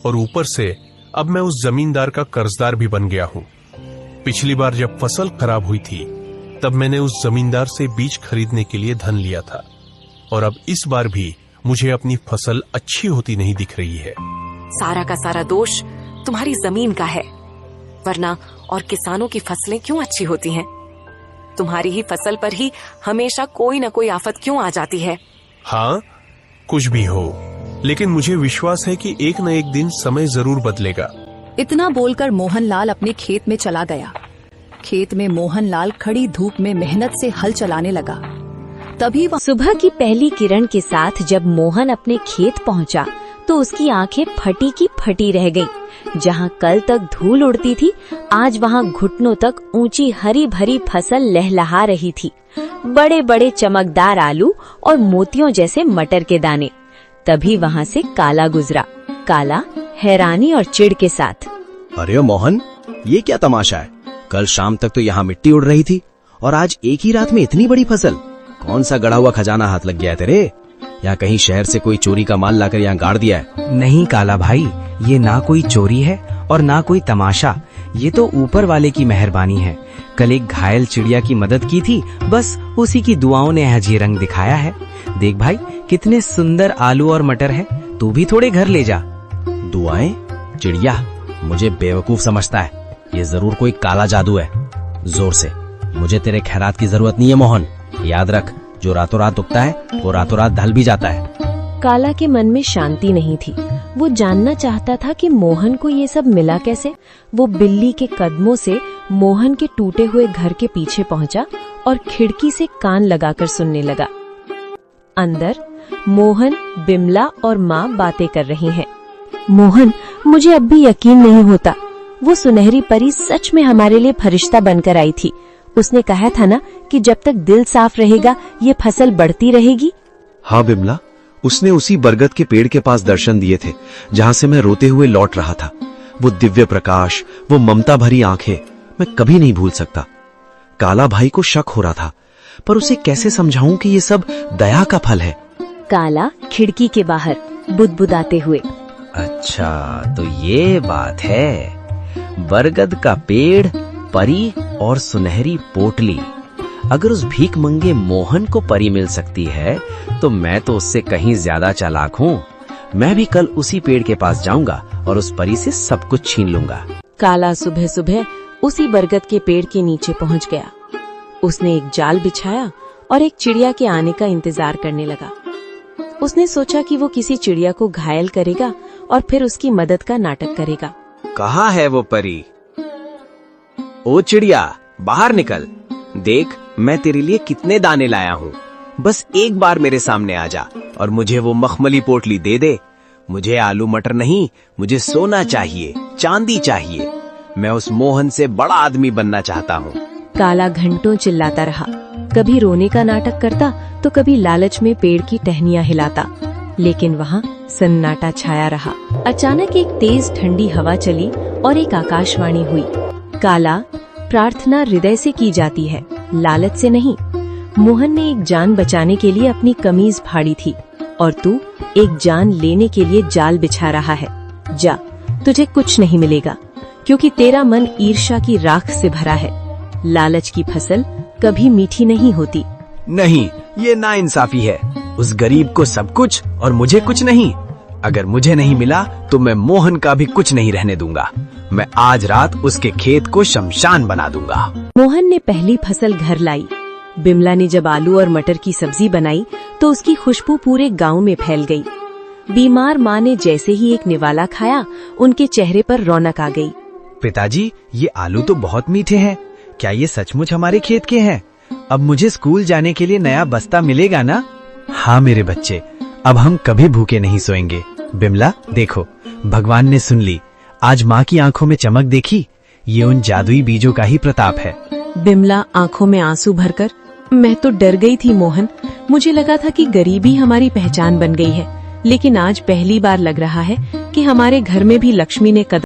और ऊपर से अब मैं उस जमींदार का कर्जदार भी बन गया हूँ। पिछली बार जब फसल खराब हुई थी तब मैंने उस जमींदार से बीज खरीदने के लिए धन लिया था, और अब इस बार भी मुझे अपनी फसल अच्छी होती नहीं दिख रही है। सारा का सारा दोष तुम्हारी जमीन का है, वरना और किसानों की फसलें क्यों अच्छी होती हैं? तुम्हारी ही फसल पर ही हमेशा कोई न कोई आफत क्यों आ जाती है? हाँ, कुछ भी हो, लेकिन मुझे विश्वास है कि एक न एक दिन समय जरूर बदलेगा। इतना बोलकर मोहनलाल अपने खेत में चला गया। खेत में मोहनलाल खड़ी धूप में मेहनत से हल चलाने लगा। तभी सुबह की पहली किरण के साथ जब मोहन अपने खेत पहुंचा तो उसकी आंखें फटी की फटी रह गईं। जहां कल तक धूल उड़ती थी, आज वहां घुटनों तक ऊंची हरी भरी फसल लहलहा रही थी। बड़े बड़े चमकदार आलू और मोतियों जैसे मटर के दाने। तभी वहां से काला गुजरा। काला हैरानी और चिढ़ के साथ, अरे मोहन, ये क्या तमाशा है? कल शाम तक तो यहाँ मिट्टी उड़ रही थी और आज एक ही रात में इतनी बड़ी फसल। कौन सा गड़ा हुआ खजाना हाथ लग गया है तेरे? या कहीं शहर से कोई चोरी का माल लाकर यहाँ गाड़ दिया है? नहीं काला भाई, ये ना कोई चोरी है और ना कोई तमाशा। ये तो ऊपर वाले की मेहरबानी है। कल एक घायल चिड़िया की मदद की थी, बस उसी की दुआओं ने आज ये रंग दिखाया है। देख भाई, कितने सुंदर आलू और मटर है, तू भी थोड़े घर ले जा। दुआएं? चिड़िया मुझे बेवकूफ समझता है। ये जरूर कोई काला जादू है। जोर से, मुझे तेरे खैरात की जरूरत नहीं है मोहन। याद रख, जो रातों रात उगता है वो रातों रात ढल भी जाता है। काला के मन में शांति नहीं थी। वो जानना चाहता था कि मोहन को ये सब मिला कैसे। वो बिल्ली के कदमों से मोहन के टूटे हुए घर के पीछे पहुंचा और खिड़की से कान लगाकर सुनने लगा। अंदर मोहन, बिमला और माँ बातें कर रही हैं। मोहन, मुझे अब भी यकीन नहीं होता। वो सुनहरी परी सच में हमारे लिए फरिश्ता बनकर आई थी। उसने कहा था ना कि जब तक दिल साफ रहेगा ये फसल बढ़ती रहेगी। हाँ बिमला, उसने उसी बरगद के पेड़ के पास दर्शन दिए थे जहाँ से मैं रोते हुए लौट रहा था। वो दिव्य प्रकाश, वो ममता भरी आंखें, मैं कभी नहीं भूल सकता। काला भाई को शक हो रहा था, पर उसे कैसे समझाऊं कि ये सब दया का फल है। काला खिड़की के बाहर बुदबुदाते हुए, अच्छा तो ये बात है। बरगद का पेड़, परी और सुनहरी पोटली। अगर उस भीख मंगे मोहन को परी मिल सकती है तो मैं तो उससे कहीं ज्यादा चालाक हूँ। मैं भी कल उसी पेड़ के पास जाऊंगा और उस परी से सब कुछ छीन लूंगा। काला सुबह सुबह उसी बरगद के पेड़ के नीचे पहुंच गया। उसने एक जाल बिछाया और एक चिड़िया के आने का इंतजार करने लगा। उसने सोचा कि वो किसी चिड़िया को घायल करेगा और फिर उसकी मदद का नाटक करेगा। कहाँ है वो परी? ओ चिड़िया, बाहर निकल। देख, मैं तेरे लिए कितने दाने लाया हूँ। बस एक बार मेरे सामने आ जा और मुझे वो मखमली पोटली दे दे। मुझे आलू मटर नहीं, मुझे सोना चाहिए, चांदी चाहिए। मैं उस मोहन से बड़ा आदमी बनना चाहता हूँ। काला घंटों चिल्लाता रहा। कभी रोने का नाटक करता तो कभी लालच में पेड़ की टहनियां हिलाता, लेकिन वहाँ सन्नाटा छाया रहा। अचानक एक तेज ठंडी हवा चली और एक आकाशवाणी हुई। काला, प्रार्थना हृदय से की जाती है, लालच से नहीं। मोहन ने एक जान बचाने के लिए अपनी कमीज फाड़ी थी और तू एक जान लेने के लिए जाल बिछा रहा है। जा, तुझे कुछ नहीं मिलेगा, क्योंकि तेरा मन ईर्ष्या की राख से भरा है। लालच की फसल कभी मीठी नहीं होती। नहीं, ये नाइंसाफी है। उस गरीब को सब कुछ और मुझे कुछ नहीं। अगर मुझे नहीं मिला तो मैं मोहन का भी कुछ नहीं रहने दूंगा। मैं आज रात उसके खेत को शमशान बना दूंगा। मोहन ने पहली फसल घर लाई। बिमला ने जब आलू और मटर की सब्जी बनाई तो उसकी खुशबू पूरे गांव में फैल गई। बीमार माँ ने जैसे ही एक निवाला खाया, उनके चेहरे पर रौनक आ गई। पिताजी, ये आलू तो बहुत मीठे हैं। क्या ये सचमुच हमारे खेत के हैं? अब मुझे स्कूल जाने के लिए नया बस्ता मिलेगा ना? हाँ मेरे बच्चे, अब हम कभी भूखे नहीं सोएंगे। बिमला देखो, भगवान ने सुन ली। आज माँ की आंखों में चमक देखी? ये उन जादुई बीजों का ही प्रताप है। बिमला आंखों में आंसू भरकर, मैं तो डर गई थी मोहन। मुझे लगा था कि गरीबी हमारी पहचान बन गई है, लेकिन आज पहली बार लग रहा है कि हमारे घर में भी लक्ष्मी ने कदम